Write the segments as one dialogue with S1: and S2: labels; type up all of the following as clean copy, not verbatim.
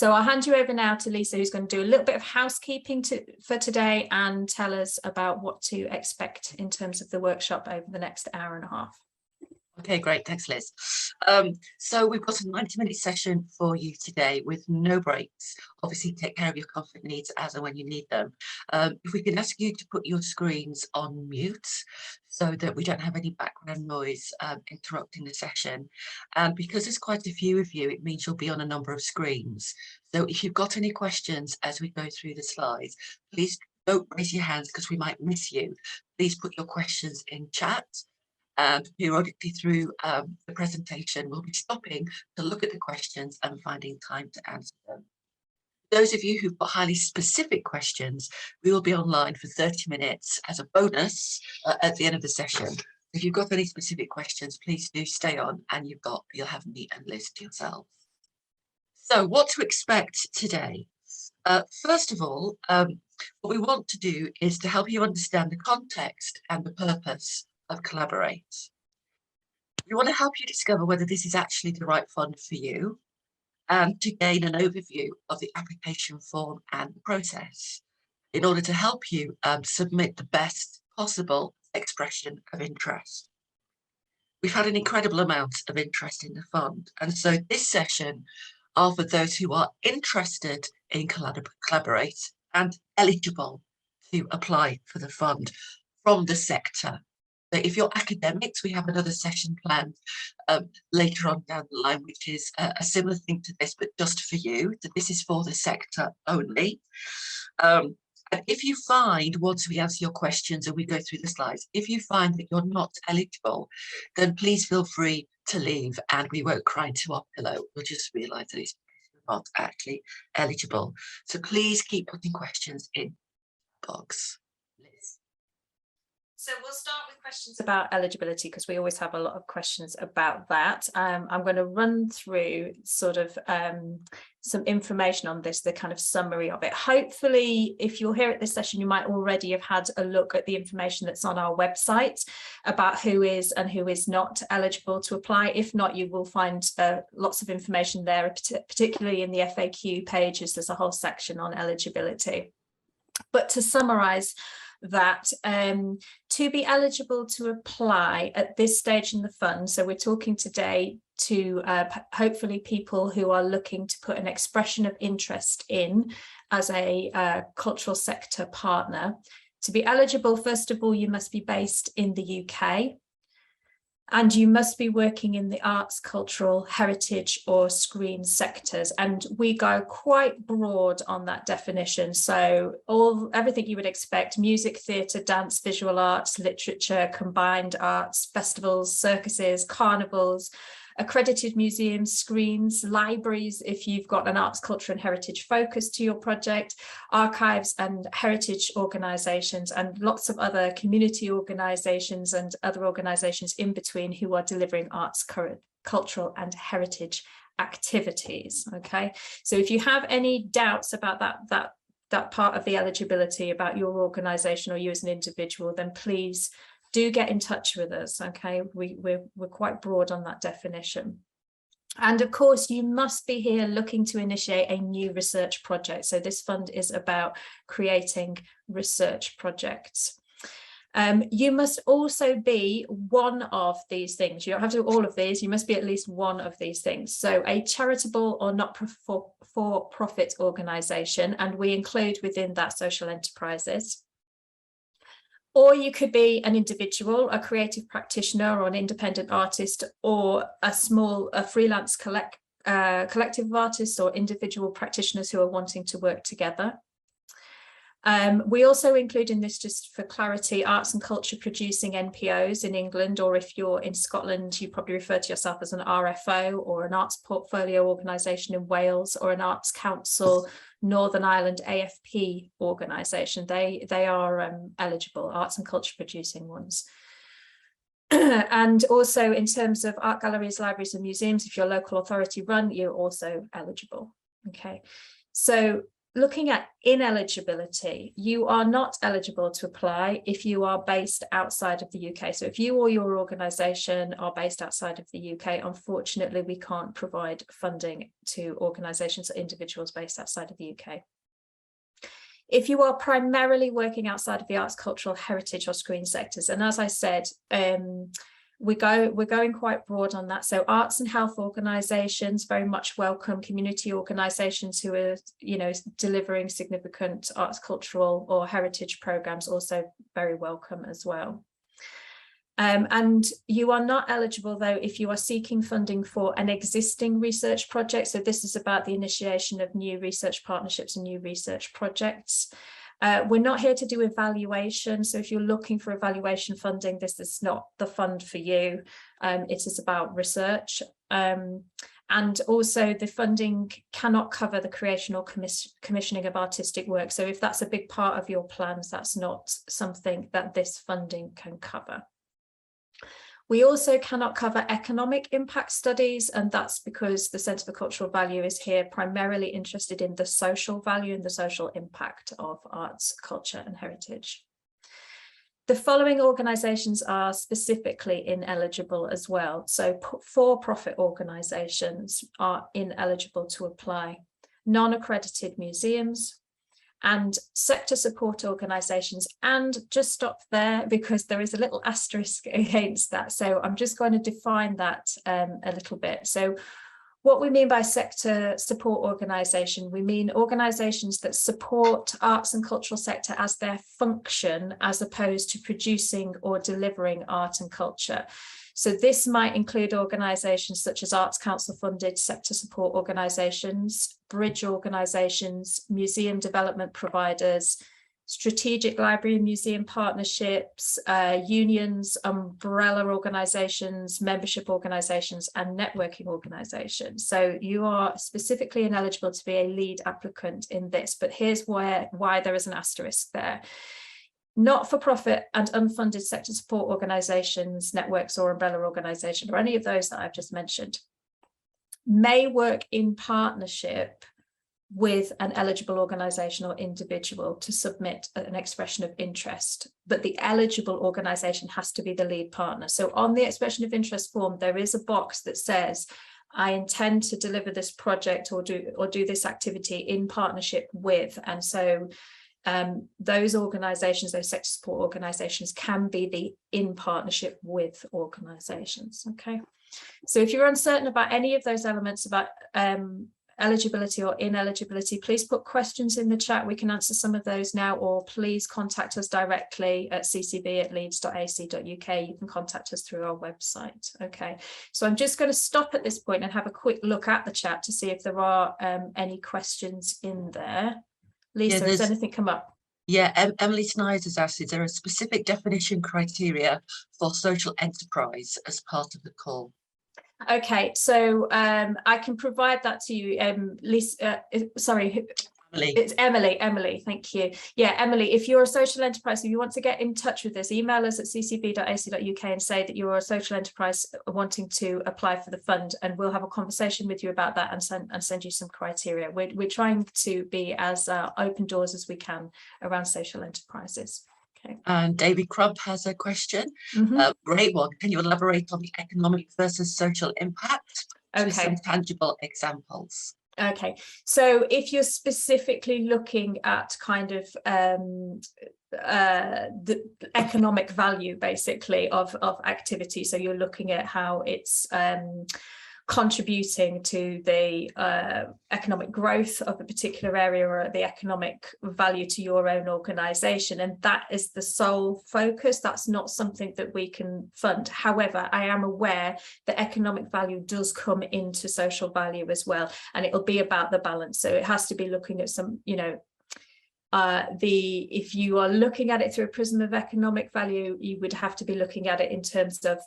S1: So I'll hand you over now to Lisa, who's going to do a little bit of housekeeping for today and tell us about what to expect in terms of the workshop over the next hour and a half.
S2: Okay, great. Thanks, Liz. So we've got a 90-minute session for you today with no breaks. Obviously, take care of your conflict needs as and when you need them. If we can ask you to put your screens on mute so that we don't have any background noise interrupting the session. And because there's quite a few of you, it means you'll be on a number of screens. So if you've got any questions as we go through the slides, please don't raise your hands because we might miss you. Please put your questions in chat. And periodically through the presentation, we'll be stopping to look at the questions and finding time to answer them. Those of you who've got highly specific questions, we will be online for 30 minutes as a bonus at the end of the session. If you've got any specific questions, please do stay on and you'll have me and Liz to yourselves. So what to expect today? First of all, what we want to do is to help you understand the context and the purpose of Collaborate. We want to help you discover whether this is actually the right fund for you and to gain an overview of the application form and the process in order to help you submit the best possible expression of interest. We've had an incredible amount of interest in the fund, and so this session are for those who are interested in Collaborate and eligible to apply for the fund from the sector. So if you're academics, we have another session planned later on down the line, which is a similar thing to this, but just for you. So this is for the sector only. And if you find, once we answer your questions and we go through the slides, if you find that you're not eligible, then please feel free to leave and we won't cry into our pillow. We'll just realise that it's not actually eligible. So please keep putting questions in the box.
S1: So we'll start with questions about eligibility because we always have a lot of questions about that. I'm going to run through sort of some information on this, the kind of summary of it. Hopefully, if you're here at this session, you might already have had a look at the information that's on our website about who is and who is not eligible to apply. If not, you will find lots of information there, particularly in the FAQ pages. There's a whole section on eligibility. But to summarize that, to be eligible to apply at this stage in the fund, so we're talking today to hopefully people who are looking to put an expression of interest in as a cultural sector partner. To be eligible, first of all, you must be based in the UK. And you must be working in the arts, cultural, heritage or screen sectors. And we go quite broad on that definition. So everything you would expect: music, theatre, dance, visual arts, literature, combined arts, festivals, circuses, carnivals, accredited museums, screens, libraries, if you've got an arts, culture and heritage focus to your project, archives and heritage organisations, and lots of other community organisations and other organisations in between who are delivering arts, cultural and heritage activities. Okay, so if you have any doubts about that part of the eligibility about your organisation or you as an individual, then please do get in touch with us. Okay, we're quite broad on that definition. And of course, you must be here looking to initiate a new research project. So this fund is about creating research projects. You must also be one of these things. You don't have to do all of these. You must be at least one of these things. So a charitable or not-for-profit organisation, and we include within that social enterprises. Or you could be an individual, a creative practitioner or an independent artist, or a freelance collective of artists or individual practitioners who are wanting to work together. We also include in this, just for clarity, arts and culture producing NPOs in England, or if you're in Scotland, you probably refer to yourself as an RFO or an arts portfolio organisation in Wales, or an Arts Council Northern Ireland AFP organisation. They are eligible, arts and culture producing ones. And also in terms of art galleries, libraries and museums, if you're local authority run, you're also eligible. Okay, so looking at ineligibility, you are not eligible to apply if you are based outside of the UK. So if you or your organisation are based outside of the UK, unfortunately, we can't provide funding to organisations or individuals based outside of the UK. If you are primarily working outside of the arts, cultural, heritage or screen sectors, and as I said, we're going quite broad on that. So arts and health organisations very much welcome. Community organisations who are, you know, delivering significant arts, cultural or heritage programmes also very welcome as well. And you are not eligible, though, if you are seeking funding for an existing research project. So this is about the initiation of new research partnerships and new research projects. We're not here to do evaluation. So if you're looking for evaluation funding, this is not the fund for you. It is about research. And also the funding cannot cover the creation or commissioning of artistic work. So if that's a big part of your plans, that's not something that this funding can cover. We also cannot cover economic impact studies, and that's because the Centre for Cultural Value is here primarily interested in the social value and the social impact of arts, culture and heritage. The following organisations are specifically ineligible as well. So for-profit organisations are ineligible to apply. Non-accredited museums, and sector support organisations, and just stop there because there is a little asterisk against that. So I'm just going to define that a little bit. So what we mean by sector support organisation, we mean organisations that support arts and cultural sector as their function, as opposed to producing or delivering art and culture. So this might include organisations such as Arts Council funded sector support organisations, bridge organisations, museum development providers, strategic library and museum partnerships, unions, umbrella organisations, membership organisations and networking organisations. So you are specifically ineligible to be a lead applicant in this, but here's why there is an asterisk there. Not-for-profit and unfunded sector support organisations, networks or umbrella organisations, or any of those that I've just mentioned, may work in partnership with an eligible organisation or individual to submit an expression of interest, but the eligible organisation has to be the lead partner. So on the expression of interest form, there is a box that says, I intend to deliver this project or do this activity in partnership with, and so those organisations, those sector support organisations can be the in partnership with organisations. Okay, so if you're uncertain about any of those elements about eligibility or ineligibility, please put questions in the chat. We can answer some of those now, or please contact us directly at ccb@leeds.ac.uk. You can contact us through our website. Okay, so I'm just going to stop at this point and have a quick look at the chat to see if there are any questions in there. Lisa, has anything come up?
S2: Yeah, Emily Snyder has asked, is there a specific definition criteria for social enterprise as part of the call?
S1: Okay, so I can provide that to you, Lisa. Sorry,
S2: Emily.
S1: It's Emily, thank you. Yeah, Emily, if you're a social enterprise, if you want to get in touch with us, email us at ccb.ac.uk and say that you're a social enterprise wanting to apply for the fund, and we'll have a conversation with you about that and send you some criteria. We're trying to be as open doors as we can around social enterprises. Okay.
S2: And David Crump has a question. Great one. Can you elaborate on the economic versus social impact with some tangible examples?
S1: Okay, so if you're specifically looking at kind of the economic value basically of activity, so you're looking at how it's contributing to the economic growth of a particular area or the economic value to your own organisation, and that is the sole focus. That's not something that we can fund. However, I am aware that economic value does come into social value as well, and it'll be about the balance. So it has to be looking at some, you know, if you are looking at it through a prism of economic value, you would have to be looking at it in terms of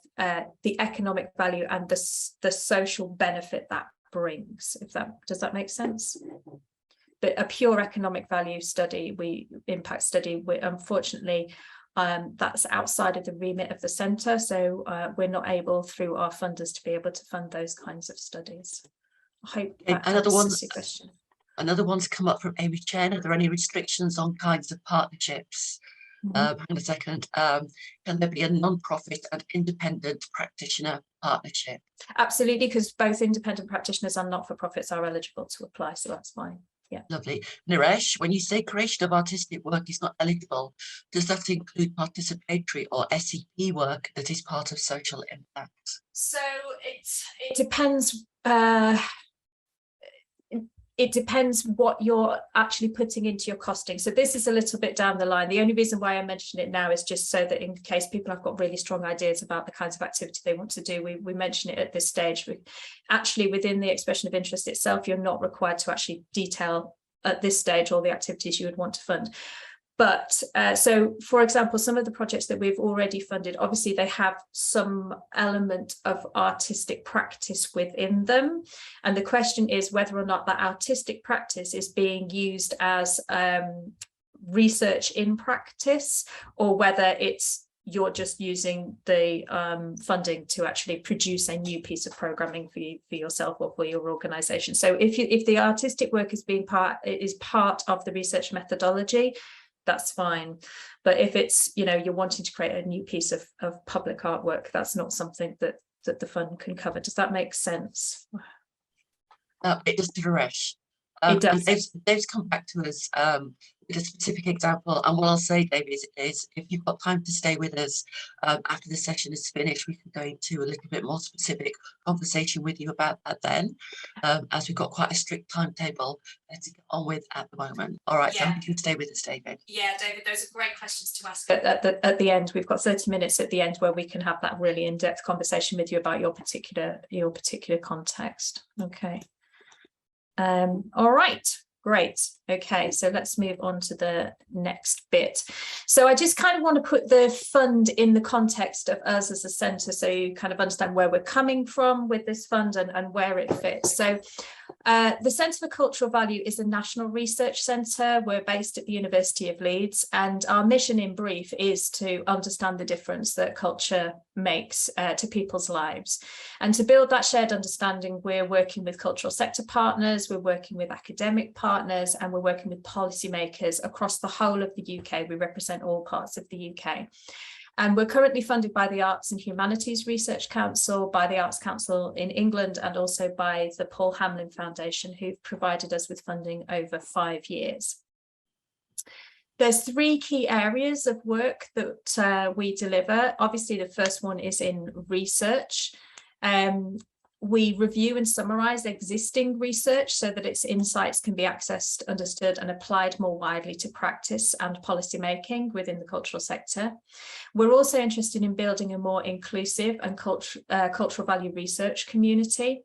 S1: the economic value and the social benefit that brings. Does that make sense? But a pure economic value study, impact study, unfortunately, that's outside of the remit of the centre. So we're not able through our funders to be able to fund those kinds of studies. I hope that answers your question.
S2: Another one's come up from Amy Chen. Are there any restrictions on kinds of partnerships? Hang on a second. Can there be a non-profit and independent practitioner partnership?
S1: Absolutely, because both independent practitioners and not-for-profits are eligible to apply, so that's fine. Yeah.
S2: Lovely. Naresh, when you say creation of artistic work is not eligible, does that include participatory or SEP work that is part of social impact?
S1: So it depends. It depends what you're actually putting into your costing. So this is a little bit down the line. The only reason why I mention it now is just so that in case people have got really strong ideas about the kinds of activity they want to do, we mention it at this stage. Actually, within the expression of interest itself, you're not required to actually detail at this stage all the activities you would want to fund. But so, for example, some of the projects that we've already funded, obviously they have some element of artistic practice within them. And the question is whether or not that artistic practice is being used as research in practice, or whether you're just using the funding to actually produce a new piece of programming for yourself or for your organization. So if the artistic work is part of the research methodology, that's fine. But if it's, you're wanting to create a new piece of public artwork, that's not something that the fund can cover. Does that make sense?
S2: It does, Naresh.
S1: It does.
S2: Dave's come back to us with a specific example, and what I'll say, David, is if you've got time to stay with us after the session is finished, we can go into a little bit more specific conversation with you about that then, as we've got quite a strict timetable to get on with at the moment. All right, so I hope you can stay with us, David.
S1: Yeah, David, those are great questions to ask at the end. We've got 30 minutes at the end where we can have that really in-depth conversation with you about your particular context. Okay. All right, great. Okay, so let's move on to the next bit. So I just kind of want to put the fund in the context of us as a centre, so you kind of understand where we're coming from with this fund and where it fits. So the Centre for Cultural Value is a national research centre. We're based at the University of Leeds, and our mission in brief is to understand the difference that culture makes to people's lives. And to build that shared understanding, we're working with cultural sector partners, we're working with academic partners, and we're working with policymakers across the whole of the UK. We represent all parts of the UK. And we're currently funded by the Arts and Humanities Research Council, by the Arts Council in England, and also by the Paul Hamlyn Foundation, who've provided us with funding over 5 years. There's 3 key areas of work that we deliver. Obviously, the first one is in research. We review and summarise existing research so that its insights can be accessed, understood and applied more widely to practice and policy making within the cultural sector. We're also interested in building a more inclusive and cultural value research community.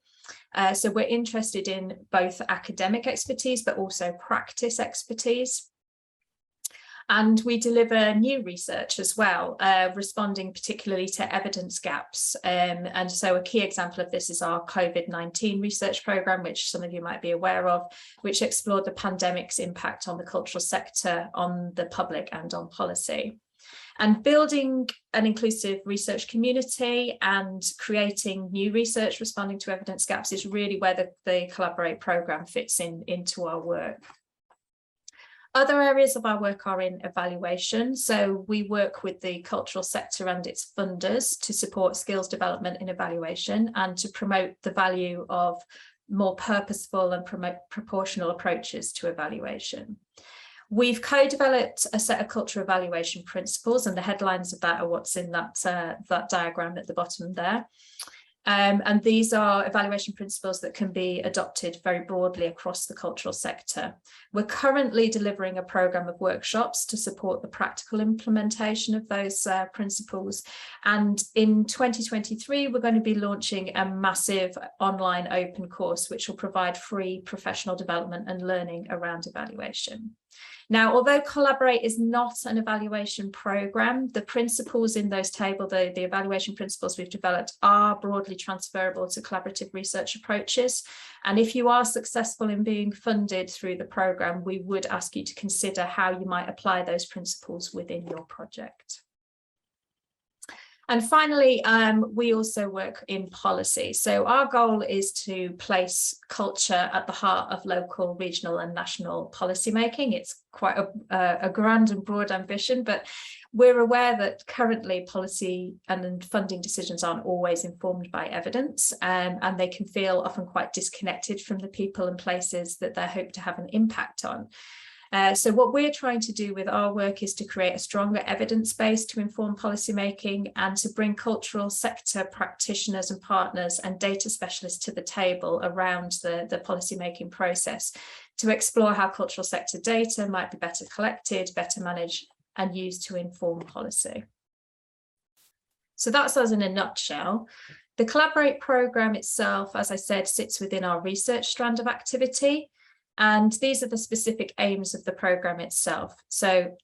S1: So we're interested in both academic expertise, but also practice expertise. And we deliver new research as well, responding particularly to evidence gaps. And so a key example of this is our COVID-19 research programme, which some of you might be aware of, which explored the pandemic's impact on the cultural sector, on the public and on policy. And building an inclusive research community and creating new research responding to evidence gaps is really where the Collaborate programme fits into our work. Other areas of our work are in evaluation. So we work with the cultural sector and its funders to support skills development in evaluation and to promote the value of more purposeful and proportional approaches to evaluation. We've co-developed a set of cultural evaluation principles, and the headlines of that are what's in that diagram at the bottom there. And these are evaluation principles that can be adopted very broadly across the cultural sector. We're currently delivering a programme of workshops to support the practical implementation of those principles. And in 2023, we're going to be launching a massive online open course, which will provide free professional development and learning around evaluation. Now, although Collaborate is not an evaluation programme, the principles in those tables, the evaluation principles we've developed, are broadly transferable to collaborative research approaches. And if you are successful in being funded through the programme, we would ask you to consider how you might apply those principles within your project. And finally, we also work in policy. So our goal is to place culture at the heart of local, regional and national policy making. It's quite a grand and broad ambition, but we're aware that currently policy and funding decisions aren't always informed by evidence, and they can feel often quite disconnected from the people and places that they hope to have an impact on. So what we're trying to do with our work is to create a stronger evidence base to inform policymaking and to bring cultural sector practitioners and partners and data specialists to the table around the policymaking process to explore how cultural sector data might be better collected, better managed and used to inform policy. So that's us in a nutshell. The Collaborate programme itself, as I said, sits within our research strand of activity. And these are the specific aims of the programme itself. So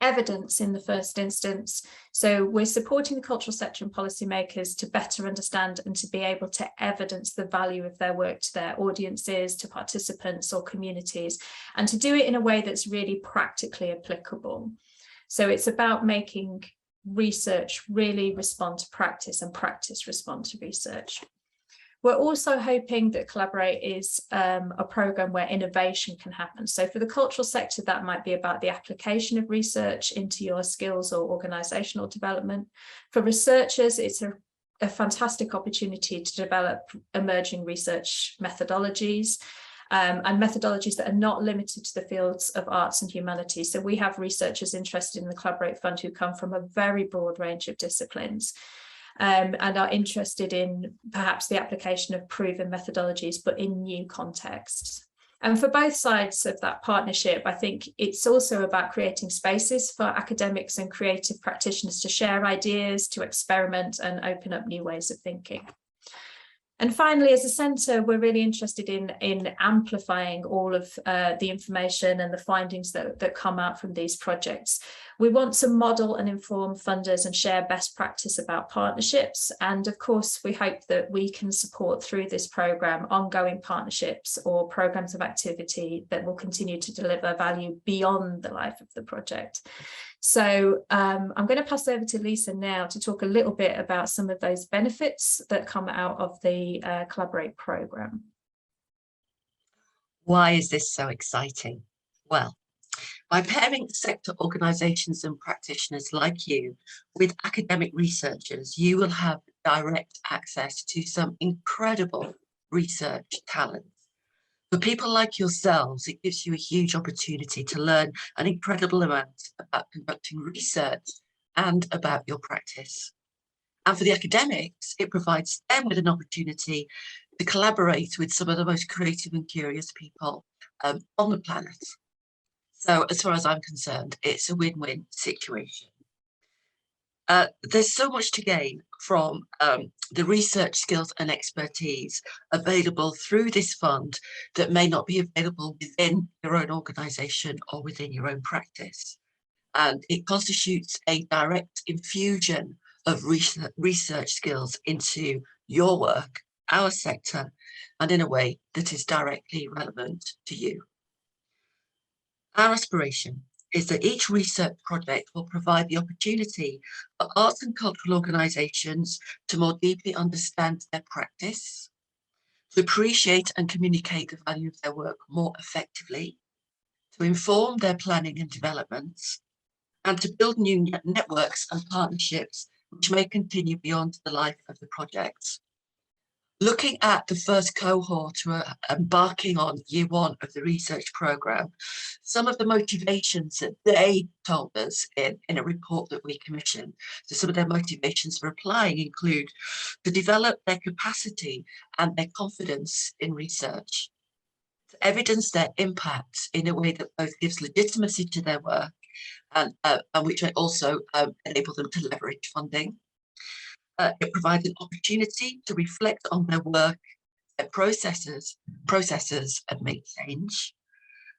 S1: evidence in the first instance. So we're supporting the cultural sector and policymakers to better understand and to be able to evidence the value of their work to their audiences, to participants or communities, and to do it in a way that's really practically applicable. So it's about making research really respond to practice and practice respond to research. We're also hoping that Collaborate is a programme where innovation can happen. So for the cultural sector, that might be about the application of research into your skills or organisational development. For researchers, it's a fantastic opportunity to develop emerging research methodologies and methodologies that are not limited to the fields of arts and humanities. So we have researchers interested in the Collaborate Fund who come from a very broad range of disciplines. And are interested in perhaps the application of proven methodologies, but in new contexts. And for both sides of that partnership, I think it's also about creating spaces for academics and creative practitioners to share ideas, to experiment and open up new ways of thinking. And finally, as a centre, we're really interested in amplifying all of the information and the findings that come out from these projects. We want to model and inform funders and share best practice about partnerships. And of course, we hope that we can support through this programme ongoing partnerships or programmes of activity that will continue to deliver value beyond the life of the project. So I'm going to pass over to Lisa now to talk a little bit about some of those benefits that come out of the Collaborate programme.
S2: Why is this so exciting? Well, by pairing sector organisations and practitioners like you with academic researchers, you will have direct access to some incredible research talent. For people like yourselves, it gives you a huge opportunity to learn an incredible amount about conducting research and about your practice. And for the academics, it provides them with an opportunity to collaborate with some of the most creative and curious people on the planet. So as far as I'm concerned, it's a win-win situation. There's so much to gain from the research skills and expertise available through this fund that may not be available within your own organisation or within your own practice. And it constitutes a direct infusion of research skills into your work, our sector, and in a way that is directly relevant to you. Our aspiration is that each research project will provide the opportunity for arts and cultural organisations to more deeply understand their practice, to appreciate and communicate the value of their work more effectively, to inform their planning and developments, and to build new networks and partnerships which may continue beyond the life of the project. Looking at the first cohort who are embarking on year one of the research programme, some of the motivations that they told us in a report that we commissioned, so some of their motivations for applying include to develop their capacity and their confidence in research, to evidence their impact in a way that both gives legitimacy to their work and which also enable them to leverage funding. It provides an opportunity to reflect on their work, their processes and make change.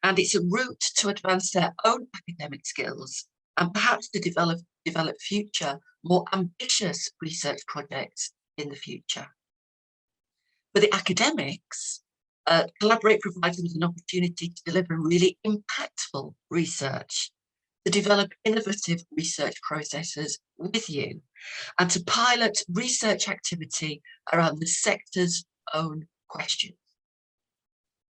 S2: And it's a route to advance their own academic skills and perhaps to develop future, more ambitious research projects in the future. For the academics, Collaborate provides them with an opportunity to deliver really impactful research, to develop innovative research processes with you and to pilot research activity around the sector's own questions.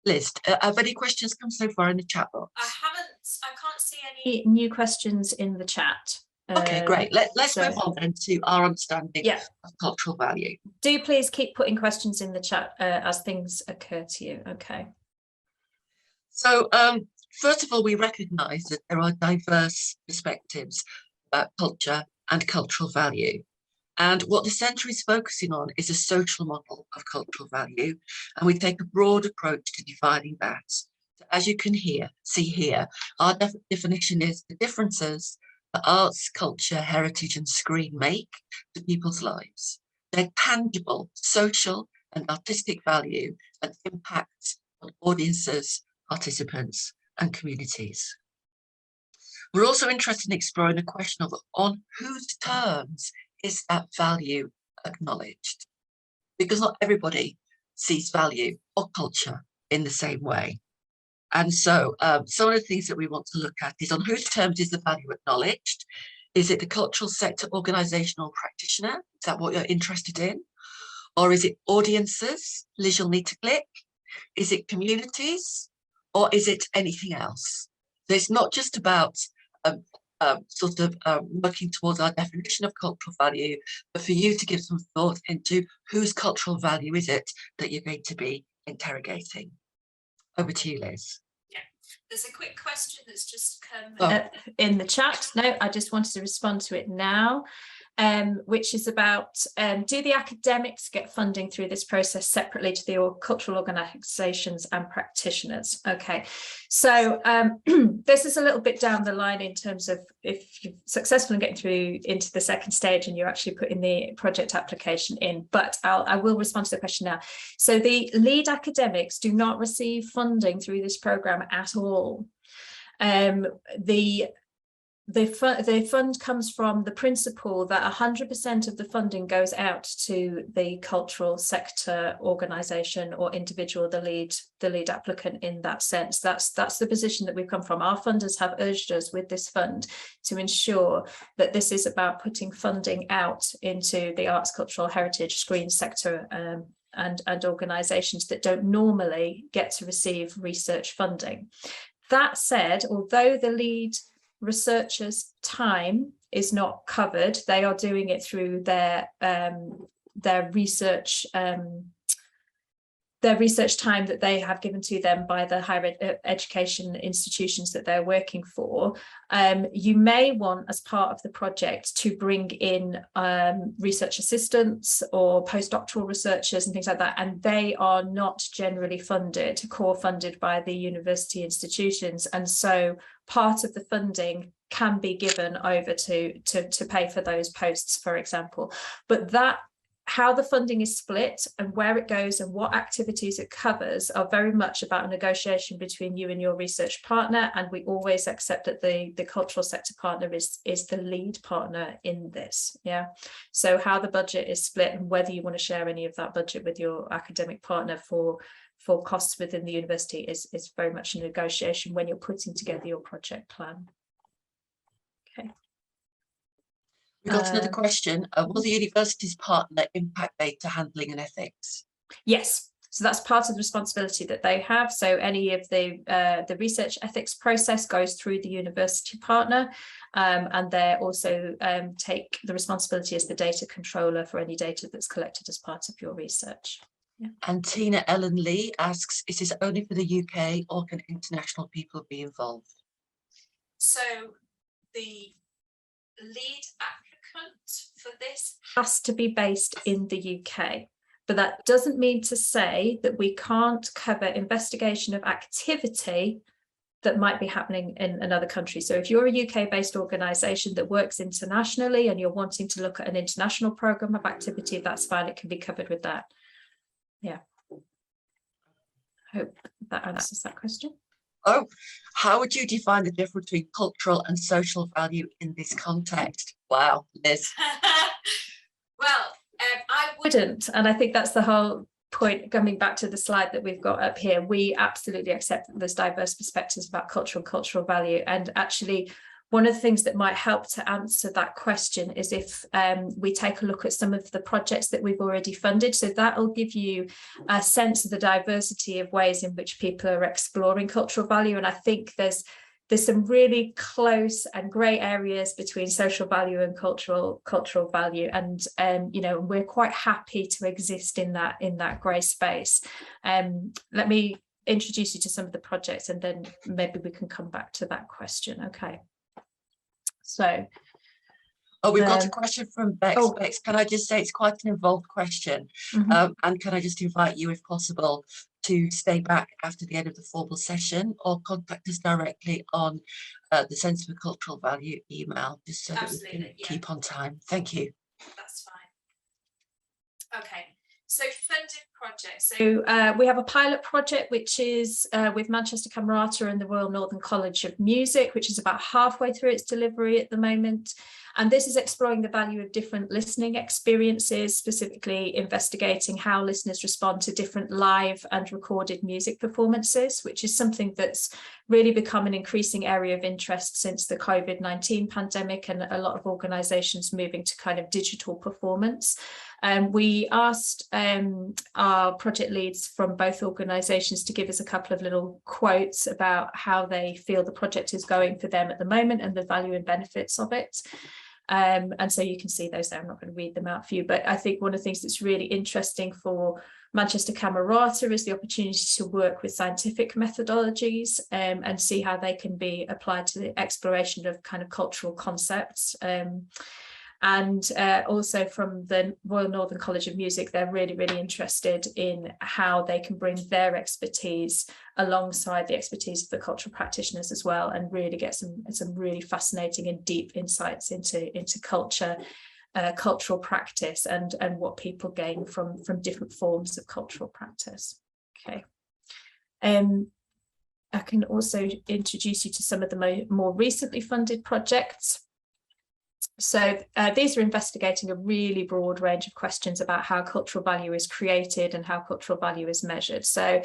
S2: Liz, have any questions come so far in the chat box?
S1: I can't see any new questions in the chat.
S2: Okay, great. Let's move on then to our understanding of cultural value.
S1: Do please keep putting questions in the chat as things occur to you. Okay.
S2: So first of all, we recognise that there are diverse perspectives about culture and cultural value. And what the centre is focusing on is a social model of cultural value. And we take a broad approach to defining that. So as you can see here, our definition is the differences that arts, culture, heritage and screen make to people's lives. Their tangible social and artistic value and impact on audiences, participants and communities. We're also interested in exploring the question of on whose terms is that value acknowledged? Because not everybody sees value or culture in the same way. And so some of the things that we want to look at is on whose terms is the value acknowledged? Is it the cultural sector organisation or practitioner? Is that what you're interested in? Or is it audiences? Liz, you'll need to click. Is it communities? Or is it anything else? So it's not just about working towards our definition of cultural value, but for you to give some thought into whose cultural value is it that you're going to be interrogating. Over to you, Liz.
S1: Yeah, there's a quick question that's just come in the chat. No, I just wanted to respond to it now. Which is about, do the academics get funding through this process separately to the cultural organisations and practitioners? Okay, so this is a little bit down the line in terms of if you're successful in getting through into the second stage and you're actually putting the project application in, but I will respond to the question now. So the lead academics do not receive funding through this programme at all. The fund comes from the principle that 100% of the funding goes out to the cultural sector organisation or individual, the lead applicant in that sense. That's the position that we've come from. Our funders have urged us with this fund to ensure that this is about putting funding out into the arts, cultural, heritage, screen sector and organisations that don't normally get to receive research funding. That said, although the lead researchers' time is not covered, they are doing it through their research time that they have given to them by the higher education institutions that they're working for. You may want, as part of the project, to bring in research assistants or postdoctoral researchers and things like that, and they are not generally core funded by the university institutions, and so part of the funding can be given over to pay for those posts, for example. But how the funding is split and where it goes and what activities it covers are very much about a negotiation between you and your research partner, and we always accept that the cultural sector partner is the lead partner in this. Yeah, so how the budget is split and whether you want to share any of that budget with your academic partner for costs within the university is very much a negotiation when you're putting together your project plan. Okay.
S2: We've got another question. Will the university's partner impact data handling and ethics?
S1: Yes, so that's part of the responsibility that they have. So any of the research ethics process goes through the university partner, and they also take the responsibility as the data controller for any data that's collected as part of your research. Yeah.
S2: And Tina Ellen Lee asks, is this only for the UK or can international people be involved?
S1: So the lead applicant for this has to be based in the UK, but that doesn't mean to say that we can't cover investigation of activity that might be happening in another country. So if you're a UK-based organisation that works internationally and you're wanting to look at an international programme of activity, that's fine, it can be covered with that. Yeah. Hope that answers that question.
S2: Oh, how would you define the difference between cultural and social value in this context? Wow, Liz.
S1: Well, I wouldn't, and I think that's the whole point, coming back to the slide that we've got up here. We absolutely accept that there's diverse perspectives about cultural value, and actually one of the things that might help to answer that question is if we take a look at some of the projects that we've already funded. So that will give you a sense of the diversity of ways in which people are exploring cultural value. And I think there's some really close and grey areas between social value and cultural value, and you know, we're quite happy to exist in that grey space. Let me introduce you to some of the projects, and then maybe we can come back to that question. Okay. So,
S2: we've got a question from Bex. Oh. Bex, can I just say it's quite an involved question, and can I just invite you, if possible, to stay back after the end of the formal session, or contact us directly on the Centre for Cultural Value email, just so that we can keep on time. Thank you.
S1: That's fine. Okay. So funded projects. So we have a pilot project which is with Manchester Camerata and the Royal Northern College of Music, which is about halfway through its delivery at the moment. And this is exploring the value of different listening experiences, specifically investigating how listeners respond to different live and recorded music performances, which is something that's really become an increasing area of interest since the COVID-19 pandemic, and a lot of organisations moving to kind of digital performance. We asked our project leads from both organisations to give us a couple of little quotes about how they feel the project is going for them at the moment and the value and benefits of it. And so you can see those there. I'm not going to read them out for you, but I think one of the things that's really interesting for Manchester Camerata is the opportunity to work with scientific methodologies and see how they can be applied to the exploration of kind of cultural concepts. And also from the Royal Northern College of Music, they're really, really interested in how they can bring their expertise alongside the expertise of the cultural practitioners as well, and really get some really fascinating and deep insights into culture, cultural practice, and what people gain from different forms of cultural practice. Okay. I can also introduce you to some of the more recently funded projects. So these are investigating a really broad range of questions about how cultural value is created and how cultural value is measured. So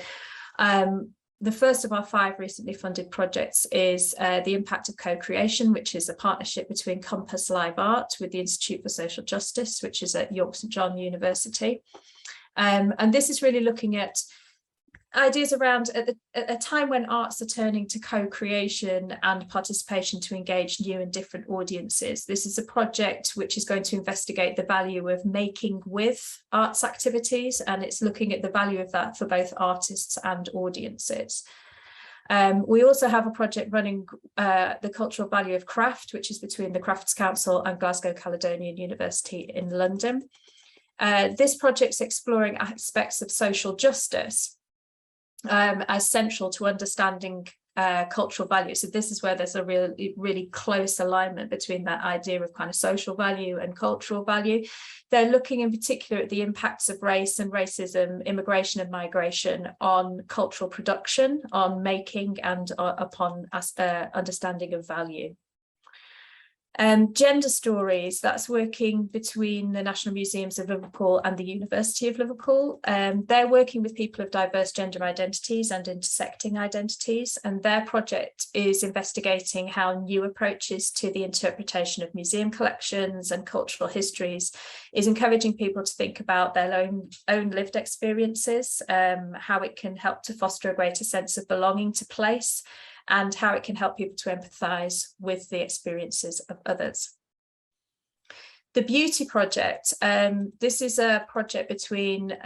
S1: the first of our 5 recently funded projects is the impact of co-creation, which is a partnership between Compass Live Art with the Institute for Social Justice, which is at York St John University. And this is really looking at ideas around at a time when arts are turning to co-creation and participation to engage new and different audiences. This is a project which is going to investigate the value of making with arts activities, and it's looking at the value of that for both artists and audiences. We also have a project running, the cultural value of craft, which is between the Crafts Council and Glasgow Caledonian University in London. This project's exploring aspects of social justice as central to understanding cultural value. So this is where there's a really close alignment between that idea of kind of social value and cultural value. They're looking in particular at the impacts of race and racism, immigration and migration on cultural production, on making, and upon understanding of value. Gender stories, that's working between the National Museums of Liverpool and the University of Liverpool. They're working with people of diverse gender identities and intersecting identities, and their project is investigating how new approaches to the interpretation of museum collections and cultural histories is encouraging people to think about their own lived experiences, how it can help to foster a greater sense of belonging to place, and how it can help people to empathise with the experiences of others. The Beauty Project, this is a project between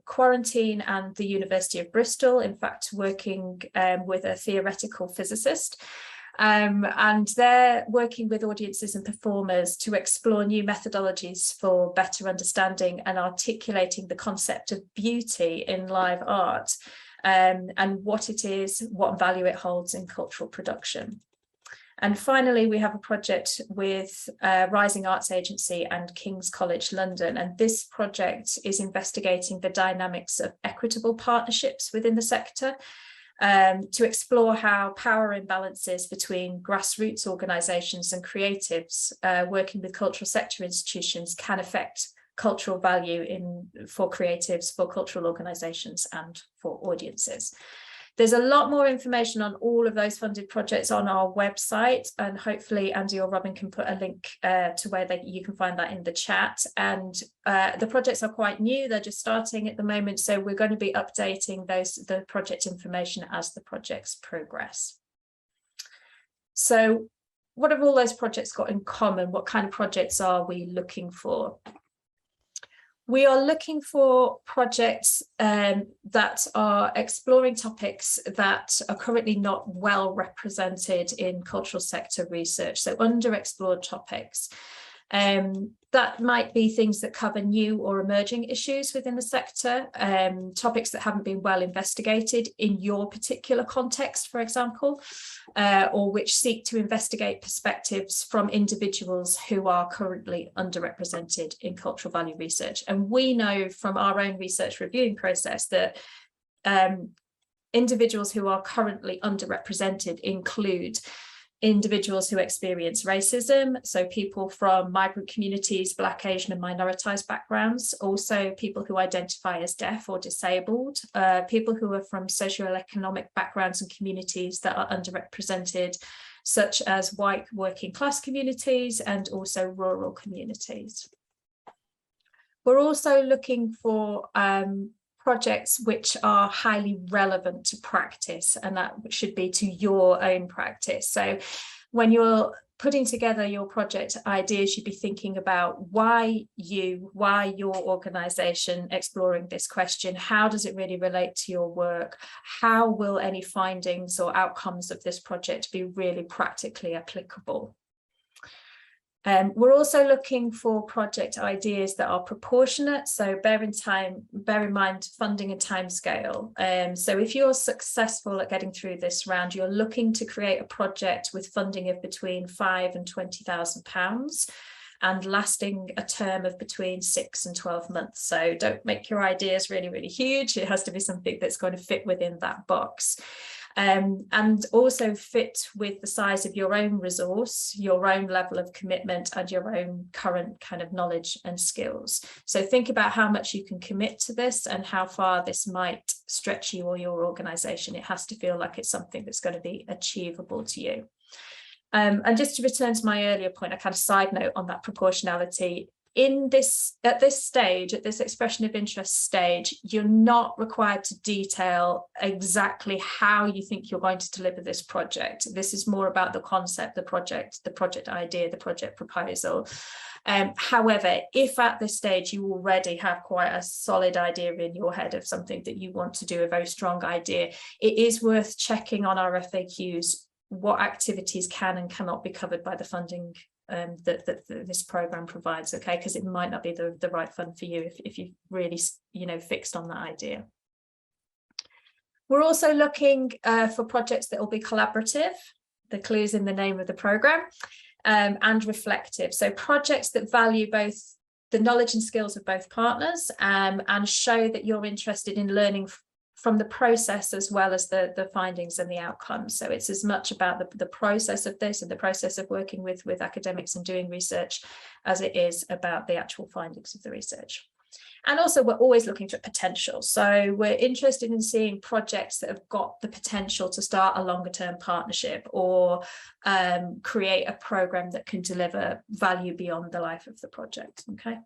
S1: Quarantine and the University of Bristol, in fact working with a theoretical physicist. And they're working with audiences and performers to explore new methodologies for better understanding and articulating the concept of beauty in live art. And what it is, what value it holds in cultural production. And finally, we have a project with Rising Arts Agency and King's College London, and this project is investigating the dynamics of equitable partnerships within the sector to explore how power imbalances between grassroots organisations and creatives working with cultural sector institutions can affect cultural value for creatives, for cultural organisations and for audiences. There's a lot more information on all of those funded projects on our website, and hopefully Andy or Robin can put a link to where you can find that in the chat. And the projects are quite new, they're just starting at the moment, so we're going to be updating the project information as the projects progress. So what have all those projects got in common? What kind of projects are we looking for? We are looking for projects that are exploring topics that are currently not well represented in cultural sector research, so underexplored topics. That might be things that cover new or emerging issues within the sector, topics that haven't been well investigated in your particular context, for example, or which seek to investigate perspectives from individuals who are currently underrepresented in cultural value research. And we know from our own research reviewing process that individuals who are currently underrepresented include individuals who experience racism, so people from migrant communities, Black, Asian and minoritized backgrounds, also people who identify as deaf or disabled, people who are from socioeconomic backgrounds and communities that are underrepresented, such as white working class communities and also rural communities. We're also looking for projects which are highly relevant to practice, and that should be to your own practice. So when you're putting together your project ideas, you'd be thinking about why your organization exploring this question, how does it really relate to your work, how will any findings or outcomes of this project be really practically applicable. We're also looking for project ideas that are proportionate, so bear in mind funding and timescale. So if you're successful at getting through this round, you're looking to create a project with funding of between £5,000 and £20,000 and lasting a term of between 6 and 12 months. So don't make your ideas really, really huge. It has to be something that's going to fit within that box. And also fit with the size of your own resource, your own level of commitment and your own current kind of knowledge and skills. So think about how much you can commit to this and how far this might stretch you or your organisation. It has to feel like it's something that's going to be achievable to you. And just to return to my earlier point, a kind of side note on that proportionality, at this stage, at this expression of interest stage, you're not required to detail exactly how you think you're going to deliver this project. This is more about the concept, the project idea, the project proposal. However, if at this stage you already have quite a solid idea in your head of something that you want to do, a very strong idea, it is worth checking on our FAQs what activities can and cannot be covered by the funding that this program provides, okay, because it might not be the right fund for you if you really, fixed on that idea. We're also looking for projects that will be collaborative, the clues in the name of the program, and reflective. So projects that value both the knowledge and skills of both partners and show that you're interested in learning from the process as well as the findings and the outcomes. So it's as much about the process of this and the process of working with academics and doing research as it is about the actual findings of the research. And also we're always looking for potential. So we're interested in seeing projects that have got the potential to start a longer term partnership or create a program that can deliver value beyond the life of the project, okay?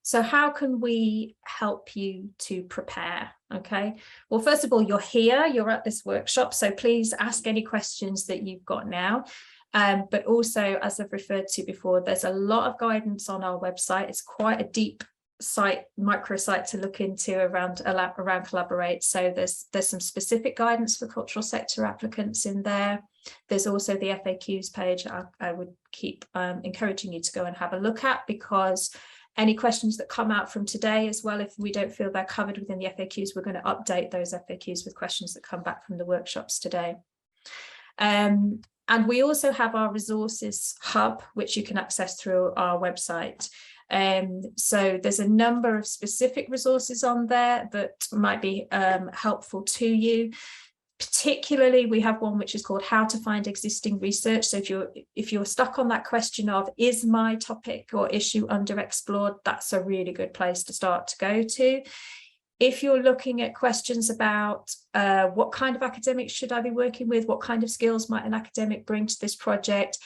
S1: So how can we help you to prepare? Okay, well, first of all, you're here, you're at this workshop, so please ask any questions that you've got now. But also, as I've referred to before, there's a lot of guidance on our website. It's quite a deep site, microsite to look into around Collaborate. So there's some specific guidance for cultural sector applicants in there. There's also the FAQs page I would keep encouraging you to go and have a look at, because any questions that come out from today as well, if we don't feel they're covered within the FAQs, we're going to update those FAQs with questions that come back from the workshops today. And we also have our resources hub, which you can access through our website. So there's a number of specific resources on there that might be helpful to you. Particularly, we have one which is called How to Find Existing Research. So if you're stuck on that question of, is my topic or issue underexplored, that's a really good place to start to go to. If you're looking at questions about what kind of academics should I be working with, what kind of skills might an academic bring to this project,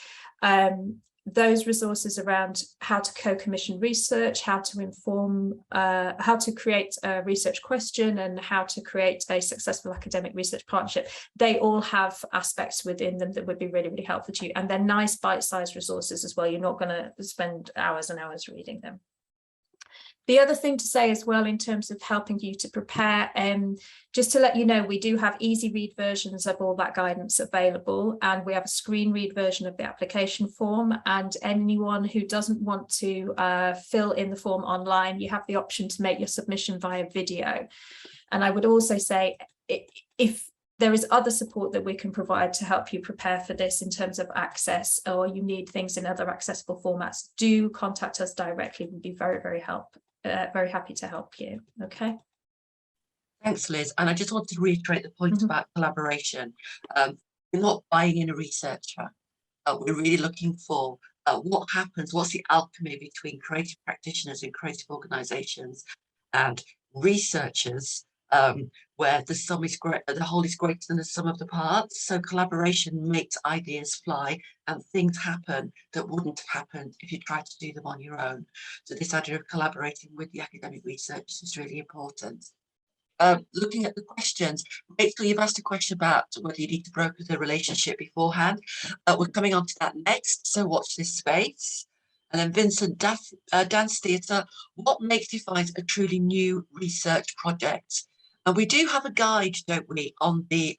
S1: those resources around how to co-commission research, how to inform, how to create a research question, and how to create a successful academic research partnership, they all have aspects within them that would be really, really helpful to you. And they're nice bite-sized resources as well. You're not going to spend hours and hours reading them. The other thing to say as well, in terms of helping you to prepare, just to let you know, we do have easy read versions of all that guidance available, and we have a screen read version of the application form. And anyone who doesn't want to fill in the form online, you have the option to make your submission via video. And I would also say, if there is other support that we can provide to help you prepare for this in terms of access, or you need things in other accessible formats, do contact us directly. We'd be very, very happy to help you. Okay.
S2: Thanks, Liz. And I just want to reiterate the point about collaboration. We're not buying in a researcher. We're really looking for what happens, what's the alchemy between creative practitioners and creative organisations and researchers, where the sum is great, the whole is greater than the sum of the parts. So collaboration makes ideas fly and things happen that wouldn't have happened if you tried to do them on your own. So this idea of collaborating with the academic research is really important. Looking at the questions, Rachel, you've asked a question about whether you need to broker the relationship beforehand. We're coming on to that next, so watch this space. And then Vincent, Dance Theatre, what defines a truly new research project? And we do have a guide, don't we, on the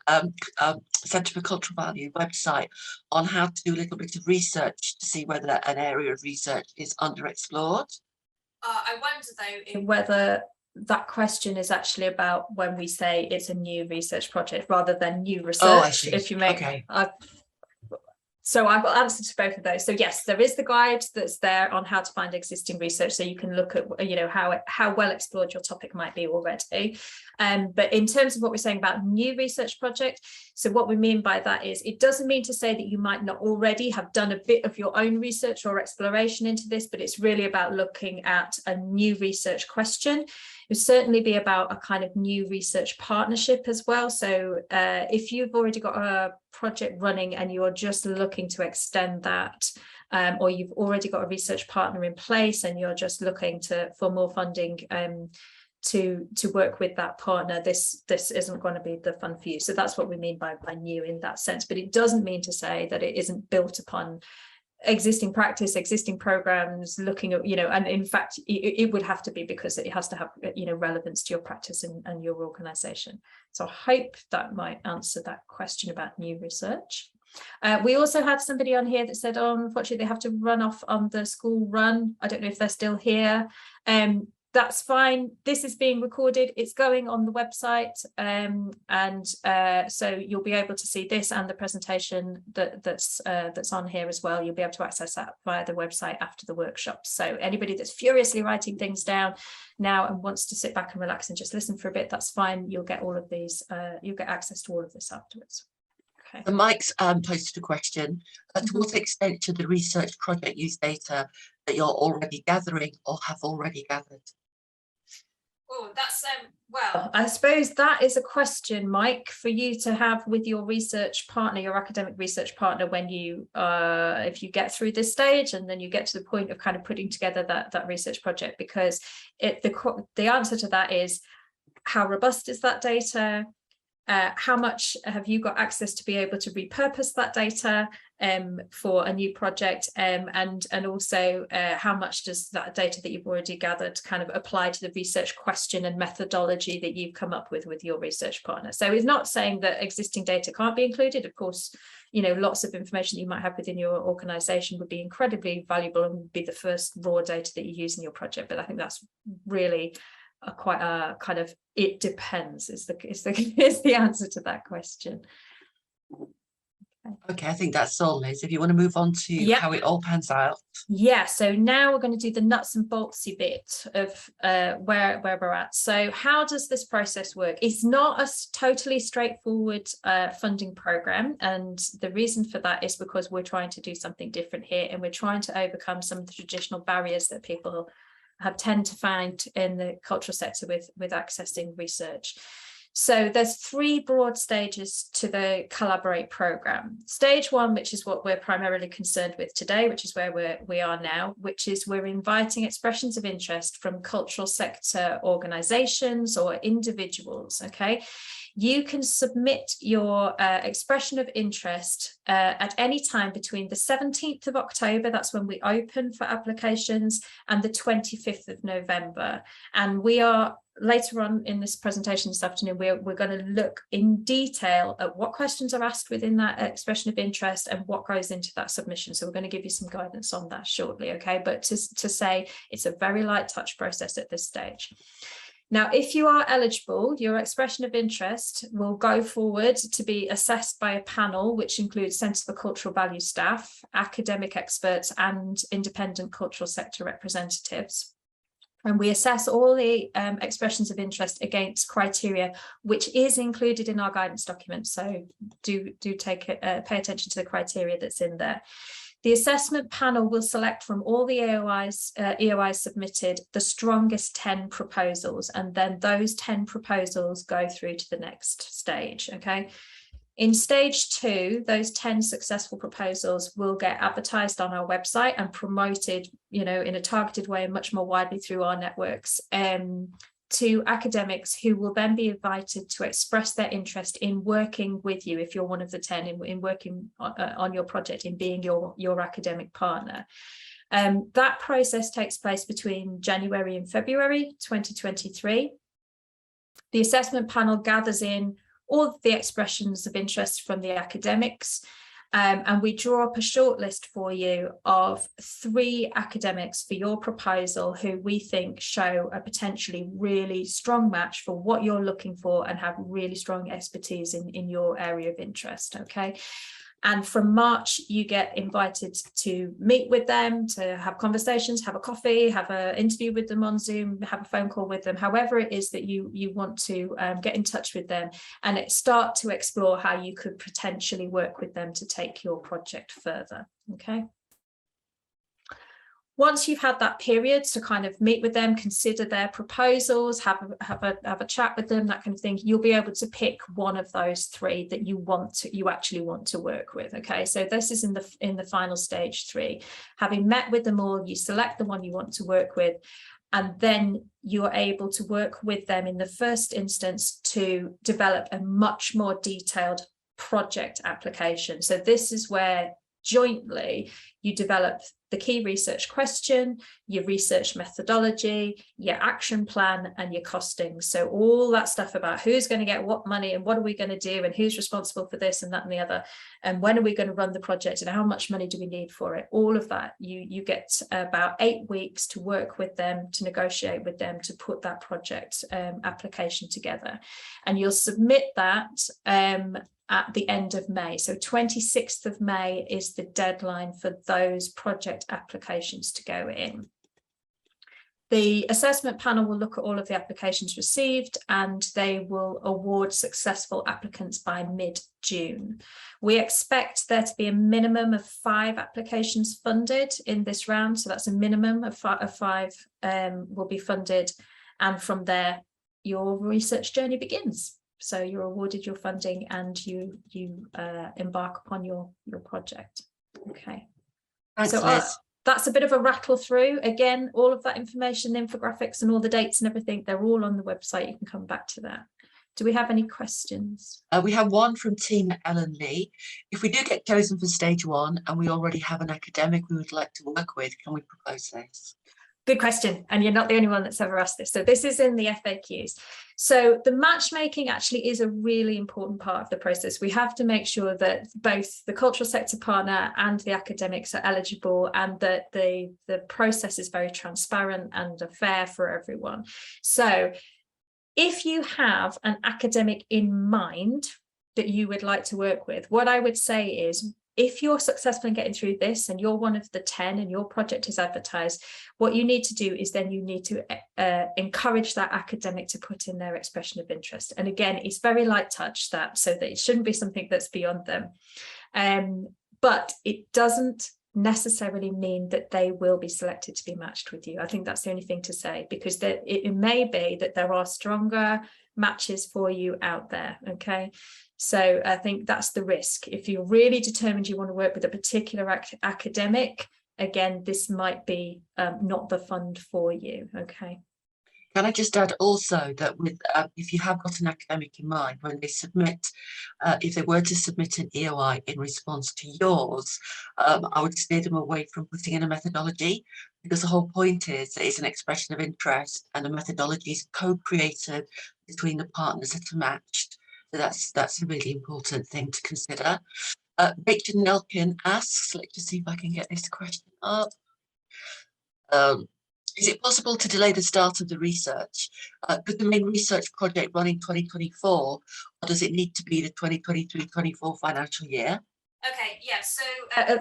S2: Centre for Cultural Value website on how to do a little bit of research to see whether an area of research is underexplored.
S1: I wonder though whether that question is actually about when we say it's a new research project rather than new research.
S2: Oh, I see.
S1: If you make,
S2: okay.
S1: So I've got answers to both of those. So yes, there is the guide that's there on how to find existing research, so you can look at, you know, how well explored your topic might be already. But in terms of what we're saying about new research project, so what we mean by that is, it doesn't mean to say that you might not already have done a bit of your own research or exploration into this, but it's really about looking at a new research question. It would certainly be about a kind of new research partnership as well. So if you've already got a project running and you're just looking to extend that, or you've already got a research partner in place and you're just looking for more funding to work with that partner, this isn't going to be the fund for you. So that's what we mean by new in that sense. But it doesn't mean to say that it isn't built upon existing practice, existing programs, looking at, you know, and in fact it would have to be, because it has to have, you know, relevance to your practice and your organization. So I hope that might answer that question about new research. We also had somebody on here that said, oh, unfortunately they have to run off on the school run. I don't know if they're still here. That's fine. This is being recorded. It's going on the website, so you'll be able to see this and the presentation that's on here as well. You'll be able to access that via the website after the workshop. So anybody that's furiously writing things down now and wants to sit back and relax and just listen for a bit, that's fine. You'll get all of these. You'll get access to all of this afterwards. Okay.
S2: So Mike's posted a question. To what extent should the research project use data that you're already gathering or have already gathered?
S1: Oh, that's well, I suppose that is a question, Mike, for you to have with your research partner, your academic research partner, when you if you get through this stage and then you get to the point of kind of putting together that research project, because the answer to that is, how robust is that data? How much have you got access to be able to repurpose that data for a new project, and also how much does that data that you've already gathered kind of apply to the research question and methodology that you've come up with your research partner? So it's not saying that existing data can't be included. Of course, you know, lots of information that you might have within your organization would be incredibly valuable and would be the first raw data that you use in your project. But I think that's really quite a kind of, it depends is the answer to that question.
S2: Okay, I think that's all, Liz. If you want to move on to how it all pans out. Yeah,
S1: so now we're going to do the nuts and boltsy bit of where we're at. So how does this process work? It's not a totally straightforward funding program, and the reason for that is because we're trying to do something different here, and we're trying to overcome some of the traditional barriers that people tend to find in the cultural sector with accessing research. So there's 3 broad stages to the Collaborate programme. Stage 1, which is what we're primarily concerned with today, which is where we are now, which is we're inviting expressions of interest from cultural sector organisations or individuals, okay? You can submit your expression of interest at any time between the 17th of October, that's when we open for applications, and the 25th of November. And we are, later on in this presentation this afternoon, we're going to look in detail at what questions are asked within that expression of interest and what goes into that submission. So we're going to give you some guidance on that shortly, okay? But to say it's a very light touch process at this stage. Now, if you are eligible, your expression of interest will go forward to be assessed by a panel, which includes Centre for Cultural Value staff, academic experts, and independent cultural sector representatives. And we assess all the expressions of interest against criteria, which is included in our guidance document. So do pay attention to the criteria that's in there. The assessment panel will select from all the EOIs submitted the strongest 10 proposals, and then those 10 proposals go through to the next stage, okay? In stage 2, those 10 successful proposals will get advertised on our website and promoted, in a targeted way and much more widely through our networks, to academics who will then be invited to express their interest in working with you, if you're one of the 10, in working on your project, in being your academic partner. That process takes place between January and February 2023. The assessment panel gathers in all of the expressions of interest from the academics, and we draw up a shortlist for you of 3 academics for your proposal who we think show a potentially really strong match for what you're looking for and have really strong expertise in your area of interest, okay? And from March, you get invited to meet with them, to have conversations, have a coffee, have an interview with them on Zoom, have a phone call with them, however it is that you want to get in touch with them, and start to explore how you could potentially work with them to take your project further, okay? Once you've had that period to kind of meet with them, consider their proposals, have a chat with them, that kind of thing, you'll be able to pick one of those 3 that you actually want to work with. Okay, so this is in the final stage 3. Having met with them all, you select the one you want to work with, and then you're able to work with them in the first instance to develop a much more detailed project application. So this is where jointly you develop the key research question, your research methodology, your action plan, and your costing. So all that stuff about who's going to get what money and what are we going to do and who's responsible for this and that and the other, and when are we going to run the project and how much money do we need for it, all of that, you get about 8 weeks to work with them, to negotiate with them, to put that project application together. And you'll submit that at the end of May. So 26th of May is the deadline for those project applications to go in. The assessment panel will look at all of the applications received, and they will award successful applicants by mid-June. We expect there to be a minimum of 5 applications funded in this round. So that's a minimum of 5 will be funded. And from there, your research journey begins. So you're awarded your funding and you embark upon your project. Okay.
S2: Thanks,
S1: so
S2: Liz.
S1: That's a bit of a rattle through. Again, all of that information, infographics and all the dates and everything, they're all on the website. You can come back to that. Do we have any questions?
S2: We have one from Team Ellen Lee. If we do get chosen for stage 1 and we already have an academic we would like to work with, can we propose this?
S1: Good question, and you're not the only one that's ever asked this. So this is in the FAQs. So the matchmaking actually is a really important part of the process. We have to make sure that both the cultural sector partner and the academics are eligible, and that the process is very transparent and fair for everyone. So if you have an academic in mind that you would like to work with, what I would say is, if you're successful in getting through this and you're one of the 10 and your project is advertised, what you need to do is then you need to encourage that academic to put in their expression of interest. And again, it's very light touch, that, so that it shouldn't be something that's beyond them. But it doesn't necessarily mean that they will be selected to be matched with you. I think that's the only thing to say, because it may be that there are stronger matches for you out there. Okay, so I think that's the risk. If you're really determined you want to work with a particular academic, again, this might be not the fund for you. Okay.
S2: Can I just add also that with if you have got an academic in mind, when they submit, if they were to submit an EOI in response to yours, I would steer them away from putting in a methodology, because the whole point is that it's an expression of interest and the methodology is co-created between the partners that are matched. So that's a really important thing to consider. Rachel Nelkin asks, let's just see if I can get this question up. Is it possible to delay the start of the research? Could the main research project run in 2024, or does it need to be the 2023-24 financial year?
S1: Okay, yeah, so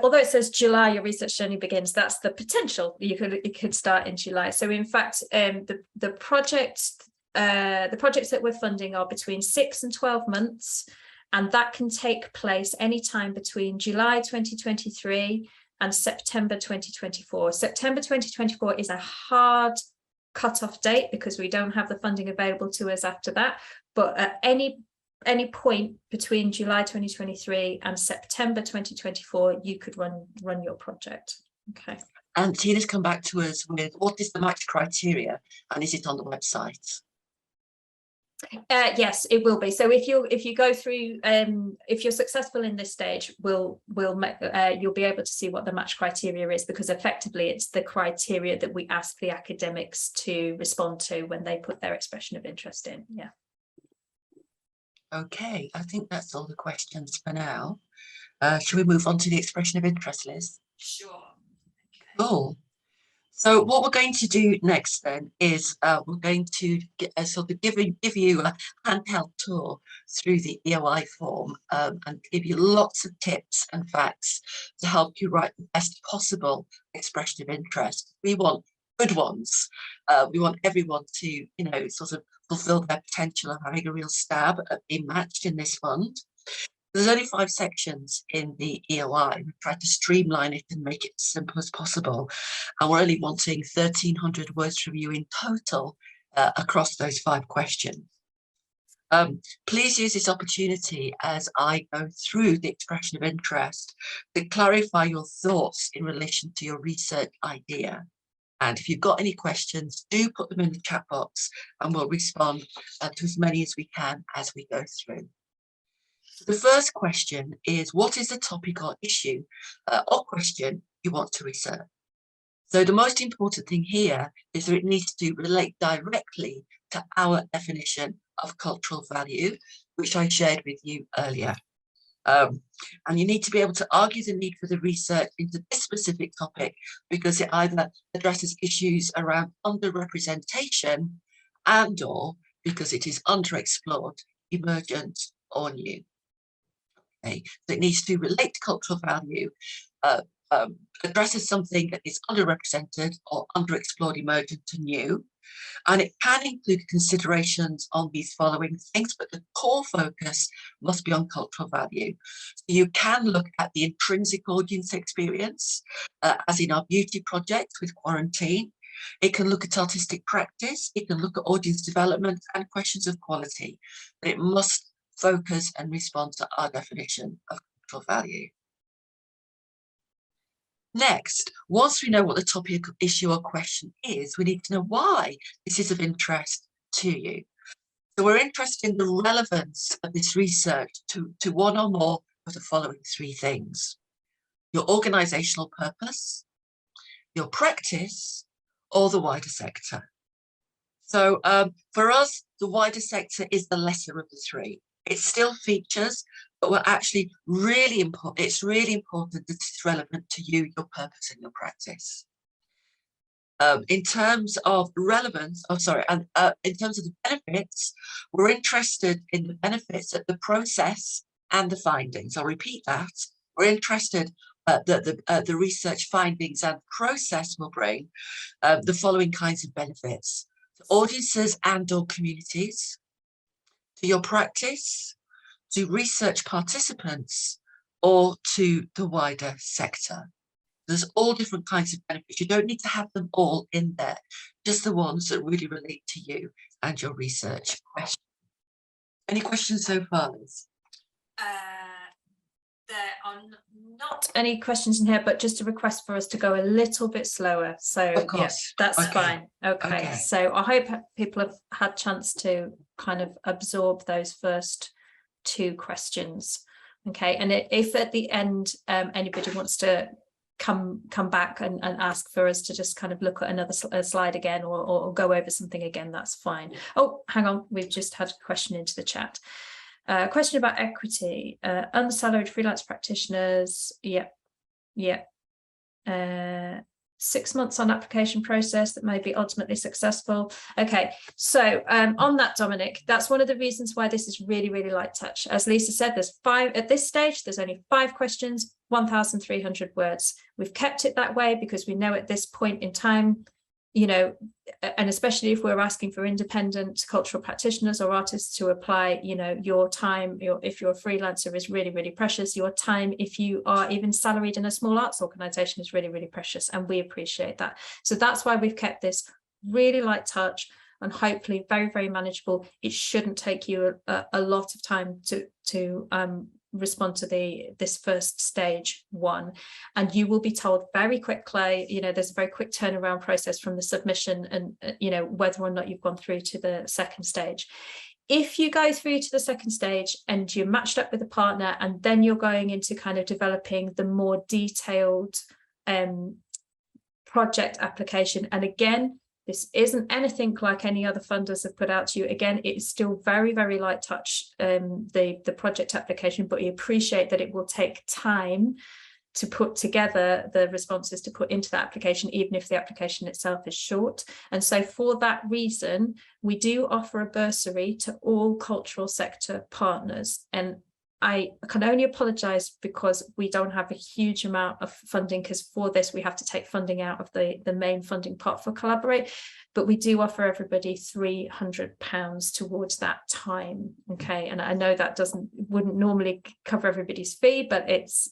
S1: although it says July, your research journey begins, that's the potential. It could start in July. So in fact, the projects that we're funding are between 6 and 12 months, and that can take place anytime between July 2023 and September 2024. September 2024 is a hard cut-off date because we don't have the funding available to us after that. But at any point between July 2023 and September 2024, you could run your project. Okay.
S2: And Tina's come back to us with, what is the match criteria, and is it on the website?
S1: Yes, it will be. So if you go through, if you're successful in this stage, you'll be able to see what the match criteria is, because effectively it's the criteria that we ask the academics to respond to when they put their expression of interest in. Yeah.
S2: Okay, I think that's all the questions for now. Should we move on to the expression of interest, Liz?
S1: Sure.
S2: Okay. Cool. So what we're going to do next then is we're going to sort of give you a handheld tour through the EOI form and give you lots of tips and facts to help you write the best possible expression of interest. We want good ones. We want everyone to, you know, sort of fulfill their potential of having a real stab at being matched in this fund. There's only 5 sections in the EOI. We tried to streamline it and make it as simple as possible. And we're only wanting 1,300 words from you in total across those 5 questions. Please use this opportunity as I go through the expression of interest to clarify your thoughts in relation to your research idea. And if you've got any questions, do put them in the chat box and we'll respond to as many as we can as we go through. The first question is, what is the topic or issue or question you want to research? So the most important thing here is that it needs to relate directly to our definition of cultural value, which I shared with you earlier. And you need to be able to argue the need for the research into this specific topic because it either addresses issues around underrepresentation and/or because it is underexplored, emergent, or new. Okay. So it needs to relate to cultural value, addresses something that is underrepresented or underexplored, emergent, and new. And it can include considerations on these following things, but the core focus must be on cultural value. So you can look at the intrinsic audience experience, as in our beauty project with quarantine. It can look at artistic practice, it can look at audience development and questions of quality, but it must focus and respond to our definition of cultural value. Next, once we know what the topic, issue, or question is, we need to know why this is of interest to you. So we're interested in the relevance of this research to one or more of the following 3 things: your organisational purpose, your practice, or the wider sector. So for us, the wider sector is the lesser of the 3. It still features, but we're actually really important. It's really important that it's relevant to you, your purpose, and your practice. In terms of relevance, in terms of the benefits, we're interested in the benefits of the process and the findings. I'll repeat that. We're interested that the research findings and process will bring the following kinds of benefits to audiences and/or communities, to your practice, to research participants, or to the wider sector. There's all different kinds of benefits. You don't need to have them all in there, just the ones that really relate to you and your research. Any questions so far, Liz?
S1: There are not any questions in here, but just a request for us to go a little bit slower. So
S2: Of course.
S1: yeah, that's fine. Okay. So I hope people have had chance to kind of absorb those first two questions. Okay. And if at the end anybody wants to come back and ask for us to just kind of look at another slide again, or go over something again, that's fine. Oh, hang on, we've just had a question into the chat. Question about equity, unsalaried freelance practitioners. Yeah. 6 months on application process that may be ultimately successful. Okay, so on that, Dominic, that's one of the reasons why this is really, really light touch. As Lisa said, there's 5 at this stage, there's only 5 questions, 1,300 words. We've kept it that way because we know at this point in time, you know, and especially if we're asking for independent cultural practitioners or artists to apply, you know, your time, if you're a freelancer, is really, really precious. Your time, if you are even salaried in a small arts organization, is really, really precious, and we appreciate that. So that's why we've kept this really light touch and hopefully very, very manageable. It shouldn't take you a lot of time to respond to this first stage 1, and you will be told very quickly, you know, there's a very quick turnaround process from the submission and you know, whether or not you've gone through to the second stage. If you go through to the second stage and you're matched up with a partner, and then you're going into kind of developing the more detailed project application, and again, this isn't anything like any other funders have put out to you. Again, it's still very, very light touch, the project application, but we appreciate that it will take time to put together the responses to put into the application, even if the application itself is short. And so for that reason, we do offer a bursary to all cultural sector partners. And I can only apologise because we don't have a huge amount of funding, because for this we have to take funding out of the main funding pot for Collaborate, but we do offer everybody £300 towards that time. Okay, and I know that wouldn't normally cover everybody's fee, but it's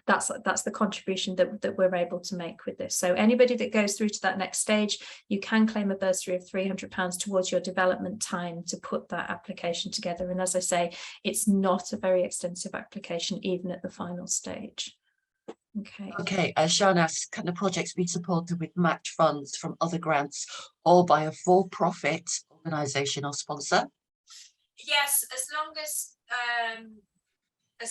S1: that's the contribution that we're able to make with this. So anybody that goes through to that next stage, you can claim a bursary of £300 towards your development time to put that application together. And as I say, it's not a very extensive application, even at the final stage. Okay.
S2: Sean asks, can the projects be supported with match funds from other grants or by a for-profit organisation or sponsor?
S1: Yes, as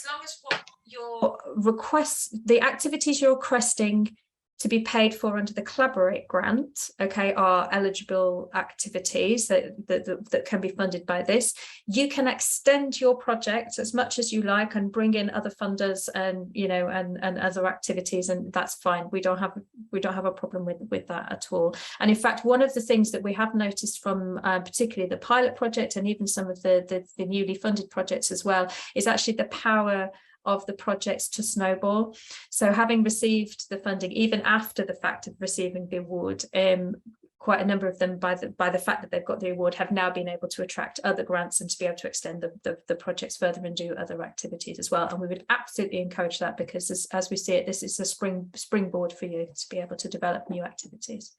S1: long as what your requests, the activities you're requesting to be paid for under the Collaborate grant, okay, are eligible activities that can be funded by this. You can extend your project as much as you like and bring in other funders and, you know, and other activities, and that's fine. We don't have a problem with that at all. And in fact, one of the things that we have noticed from particularly the pilot project and even some of the newly funded projects as well, is actually the power of the projects to snowball. So having received the funding, even after the fact of receiving the award, quite a number of them, by the fact that they've got the award, have now been able to attract other grants and to be able to extend the projects further and do other activities as well. And we would absolutely encourage that, because as we see it, this is a springboard for you to be able to develop new activities.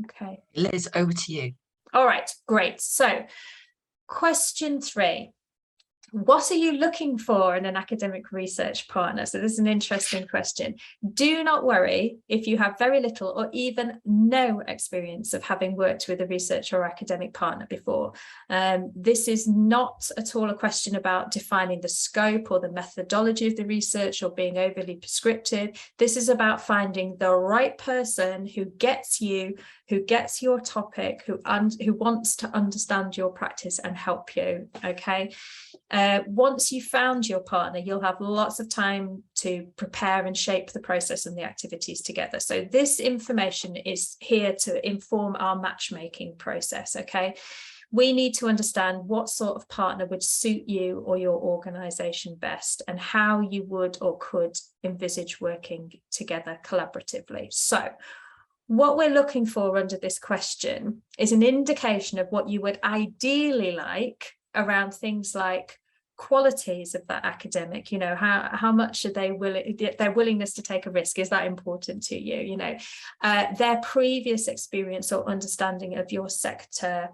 S1: Okay,
S2: Liz, over to you.
S1: All right, great. So question 3. What are you looking for in an academic research partner? So this is an interesting question. Do not worry if you have very little or even no experience of having worked with a research or academic partner before. This is not at all a question about defining the scope or the methodology of the research or being overly prescriptive. This is about finding the right person who gets you, who gets your topic, who wants to understand your practice and help you, okay? Once you've found your partner, you'll have lots of time to prepare and shape the process and the activities together. So this information is here to inform our matchmaking process, okay? We need to understand what sort of partner would suit you or your organisation best, and how you would or could envisage working together collaboratively. So what we're looking for under this question is an indication of what you would ideally like around things like qualities of that academic, you know, how much are they willing, their willingness to take a risk, is that important to you, you know, their previous experience or understanding of your sector,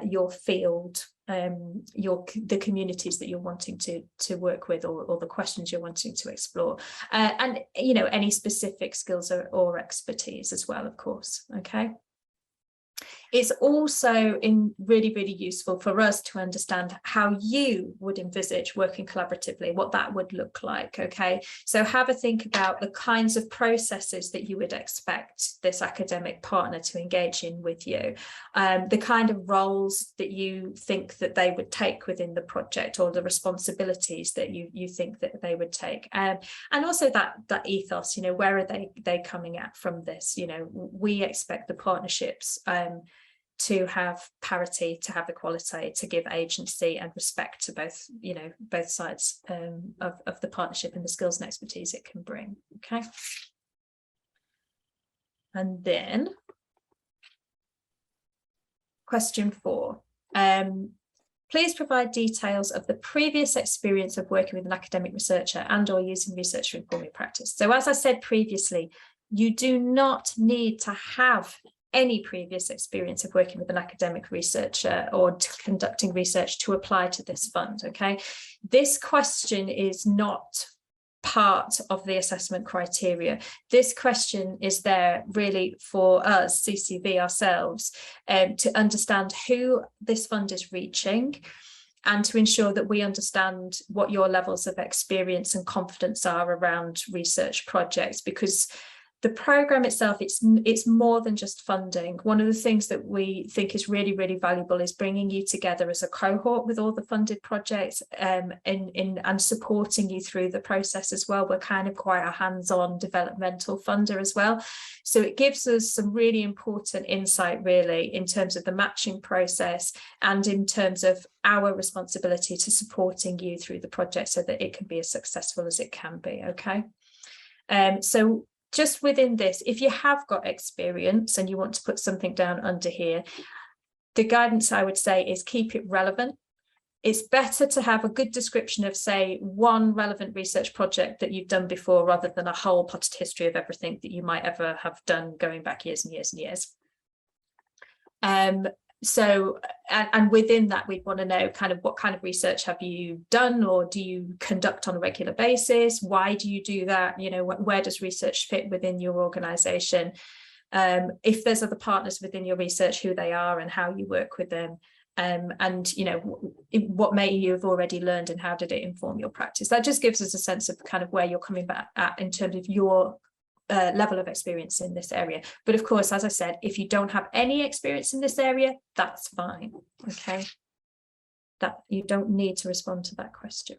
S1: your field, the communities that you're wanting to work with, or the questions you're wanting to explore, and you know, any specific skills or expertise as well, of course. Okay. It's also really useful for us to understand how you would envisage working collaboratively, what that would look like. Okay, so have a think about the kinds of processes that you would expect this academic partner to engage in with you, the kind of roles that you think that they would take within the project, or the responsibilities that you think that they would take, and also that ethos, you know, where are they coming at from this. You know, we expect the partnerships to have parity, to have equality, to give agency and respect to both, you know, both sides of the partnership and the skills and expertise it can bring. Okay. And then question 4. Please provide details of the previous experience of working with an academic researcher and or using research to inform your practice. So as I said previously, you do not need to have any previous experience of working with an academic researcher or conducting research to apply to this fund. Okay, this question is not part of the assessment criteria. This question is there really for us, CCV ourselves, to understand who this fund is reaching, and to ensure that we understand what your levels of experience and confidence are around research projects, because the program itself, it's more than just funding. One of the things that we think is really valuable is bringing you together as a cohort with all the funded projects, and supporting you through the process as well. We're kind of quite a hands-on developmental funder as well. So it gives us some really important insight, really, in terms of the matching process and in terms of our responsibility to supporting you through the project so that it can be as successful as it can be. Okay. So just within this, if you have got experience and you want to put something down under here, the guidance I would say is keep it relevant. It's better to have a good description of, say, one relevant research project that you've done before, rather than a whole potted history of everything that you might ever have done going back years and years and years. So, and within that, we'd want to know kind of what kind of research have you done, or do you conduct on a regular basis? Why do you do that? You know, where does research fit within your organization? If there's other partners within your research, who they are and how you work with them. And, you know, what may you have already learned and how did it inform your practice? That just gives us a sense of kind of where you're coming back at in terms of your level of experience in this area. But of course, as I said, if you don't have any experience in this area, that's fine. Okay, that you don't need to respond to that question.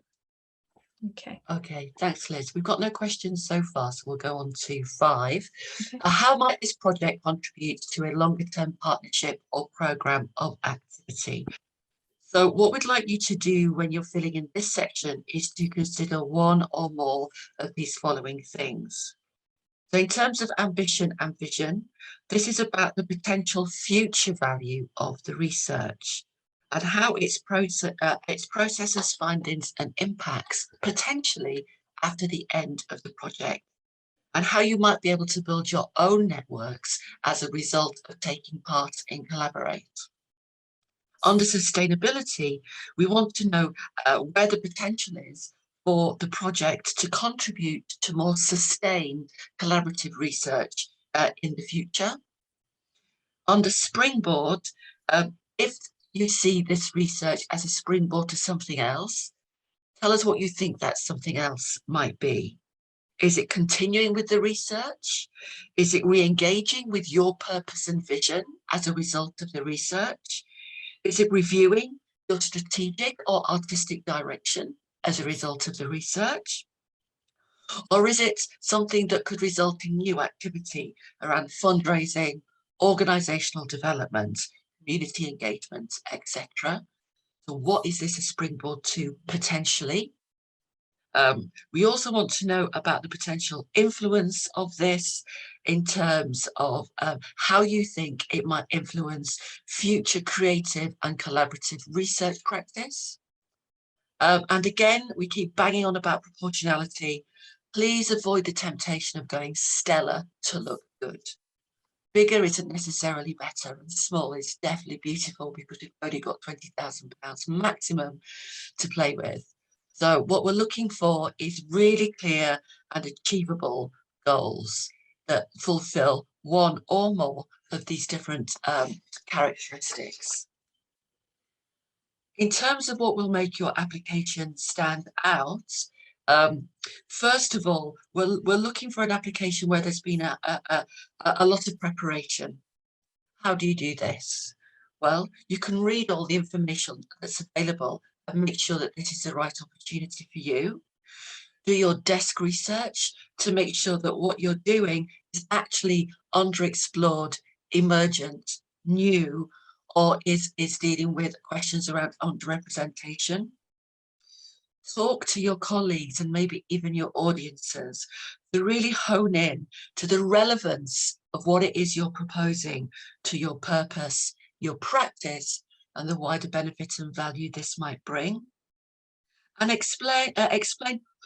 S1: Okay,
S2: thanks, Liz. We've got no questions so far, so we'll go on to 5.
S1: Okay.
S2: How might this project contribute to a longer term partnership or program of activity? So what we'd like you to do when you're filling in this section is to consider one or more of these following things. So in terms of ambition and vision, this is about the potential future value of the research and how its processes, findings and impacts potentially after the end of the project, and how you might be able to build your own networks as a result of taking part in Collaborate. Under sustainability, we want to know where the potential is for the project to contribute to more sustained collaborative research in the future. Under springboard, if you see this research as a springboard to something else, tell us what you think that something else might be. Is it continuing with the research? Is it re-engaging with your purpose and vision as a result of the research? Is it reviewing your strategic or artistic direction as a result of the research? Or is it something that could result in new activity around fundraising, organisational development, community engagement, etc.? So what is this a springboard to potentially? We also want to know about the potential influence of this in terms of how you think it might influence future creative and collaborative research practice. And again, we keep banging on about proportionality. Please avoid the temptation of going stellar to look good. Bigger isn't necessarily better, and small is definitely beautiful because we've only got £20,000 maximum to play with. So what we're looking for is really clear and achievable goals that fulfill one or more of these different characteristics. In terms of what will make your application stand out, first of all, we're looking for an application where there's been a lot of preparation. How do you do this? Well, you can read all the information that's available and make sure that this is the right opportunity for you. Do your desk research to make sure that what you're doing is actually underexplored, emergent, new, or is dealing with questions around underrepresentation. Talk to your colleagues and maybe even your audiences to really hone in to the relevance of what it is you're proposing to your purpose, your practice, and the wider benefit and value this might bring. And explain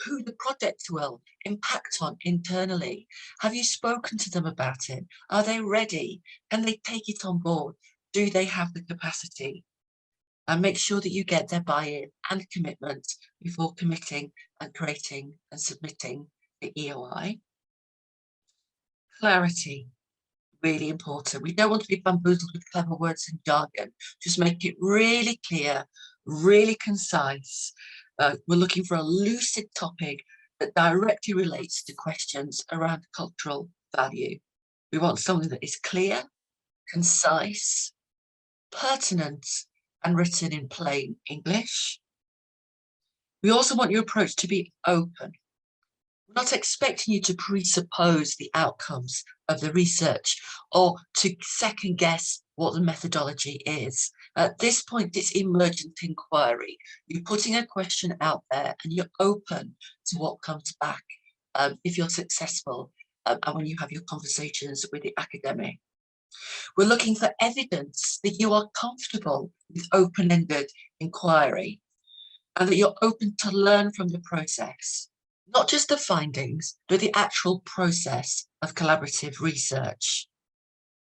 S2: who the project will impact on internally. Have you spoken to them about it? Are they ready? Can they take it on board? Do they have the capacity? And make sure that you get their buy-in and commitment before committing and creating and submitting the EOI. Clarity, really important. We don't want to be bamboozled with clever words and jargon. Just make it really clear, really concise. We're looking for a lucid topic that directly relates to questions around cultural value. We want something that is clear, concise, pertinent, and written in plain English. We also want your approach to be open. We're not expecting you to presuppose the outcomes of the research or to second guess what the methodology is. At this point, it's emergent inquiry. You're putting a question out there and you're open to what comes back if you're successful and when you have your conversations with the academic. We're looking for evidence that you are comfortable with open-ended inquiry and that you're open to learn from the process, not just the findings, but the actual process of collaborative research.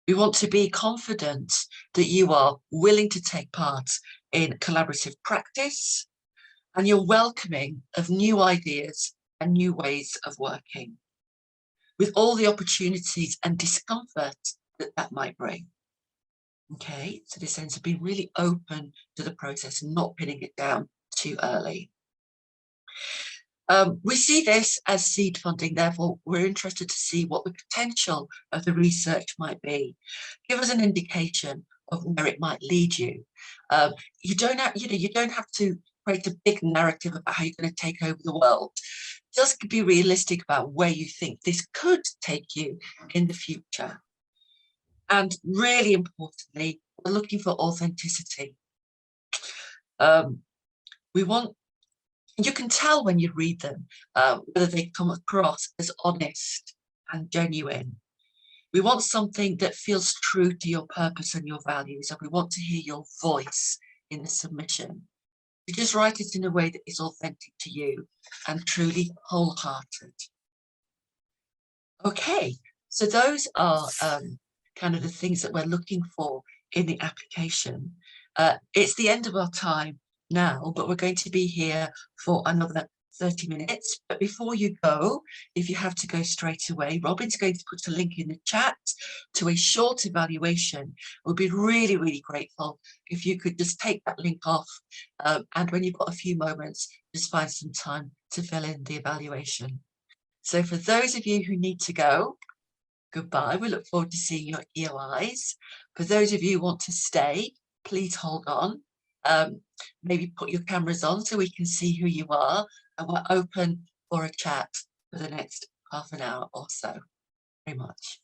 S2: We want to be confident that you are willing to take part in collaborative practice and you're welcoming of new ideas and new ways of working, with all the opportunities and discomfort that might bring. Okay, so this sense of being really open to the process and not pinning it down too early. We see this as seed funding, therefore we're interested to see what the potential of the research might be. Give us an indication of where it might lead you. You don't have to create a big narrative about how you're going to take over the world. Just be realistic about where you think this could take you in the future. And really importantly, we're looking for authenticity. You can tell when you read them whether they come across as honest and genuine. We want something that feels true to your purpose and your values, and we want to hear your voice in the submission. You just write it in a way that is authentic to you and truly wholehearted. Okay, so those are kind of the things that we're looking for in the application. It's the end of our time now, but we're going to be here for another 30 minutes. But before you go, if you have to go straight away, Robin's going to put a link in the chat to a short evaluation. We'll be really, really grateful if you could just take that link off. And when you've got a few moments, just find some time to fill in the evaluation. So for those of you who need to go, goodbye. We look forward to seeing your EOIs. For those of you who want to stay, please hold on. Maybe put your cameras on so we can see who you are, and we're open for a chat for the next half an hour or so. Very much.